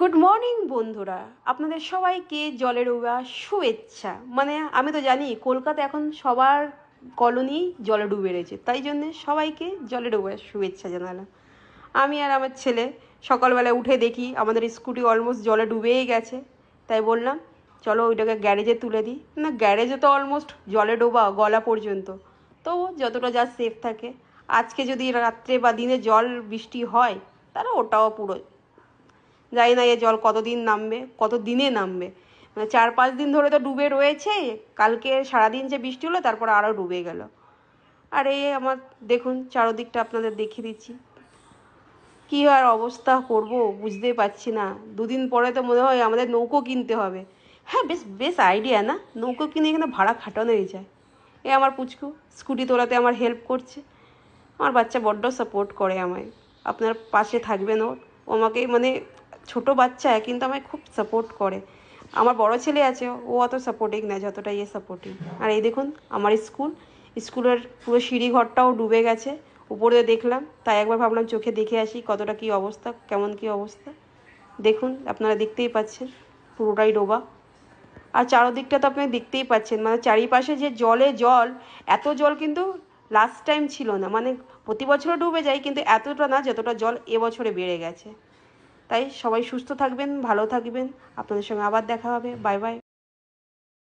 Good morning বন্ধুরা, আপনাদের সবাইকে জলে ডোবা শুভেচ্ছা। মানে আমি তো জানি কলকাতা এখন সবার কলোনি জলে ডুবে রয়েছে, তাই জন্যে সবাইকে জলে ডোবার শুভেচ্ছা জানালাম। আমি আর আমার ছেলে সকালবেলা উঠে দেখি আমাদের স্কুটি অলমোস্ট জলে ডুবেই গেছে, তাই বললাম চলো ওইটাকে গ্যারেজে তুলে দিই। না, গ্যারেজে তো অলমোস্ট জলে ডোবা গলা পর্যন্ত, তবু যতটা যা সেফ থাকে। আজকে যদি রাত্রে বা দিনে জল বৃষ্টি হয় তাহলে ওটাও পুরো, জানি না এ জল কতদিন নামবে, কত দিনে নামবে। মানে 4-5 দিন ধরে তো ডুবে রয়েছে, কালকে সারাদিন যে বৃষ্টি হলো তারপর আরও ডুবে গেল। আর এই আমার দেখুন চারদিকটা আপনাদের দেখিয়ে দিচ্ছি, কী আর অবস্থা করব বুঝতে পারছি না। দুদিন পরে তো মনে হয় আমাদের নৌকো কিনতে হবে। হ্যাঁ, বেশ বেশ আইডিয়া না, নৌকো কিনে এখানে ভাড়া খাটানোই যায়। এ আমার পুচকু স্কুটি তোলাতে আমার হেল্প করছে। আমার বাচ্চা বড্ড সাপোর্ট করে আমায়। আপনার পাশে থাকবেন ও আমাকে, মানে ছোট বাচ্চা কিন্তু আমায় খুব সাপোর্ট করে। আমার বড় ছেলে আছে, ও অত সাপোর্টিং না যতটা ইয়ে সাপোর্টিং। আর এই দেখুন আমার স্কুলের পুরো সিঁড়ি ঘরটাও ডুবে গেছে, উপরে দেখলাম, তাই একবার ভাবলাম চোখে দেখে আসি কতটা কী অবস্থা, কেমন কী অবস্থা। দেখুন আপনারা দেখতেই পাচ্ছেন পুরোটাই ডোবা। আর চারদিকটা তো আপনি দেখতেই পাচ্ছেন, মানে চারিপাশে যে জলে জল, এত জল কিন্তু লাস্ট টাইম ছিল না। মানে প্রতি বছরও ডুবে যায় কিন্তু এতটা না যতটা জল এবছরে বেড়ে গেছে। তাই সবাই সুস্থ থাকবেন, ভালো থাকবেন। আপনাদের সঙ্গে আবার দেখা হবে। Bye bye.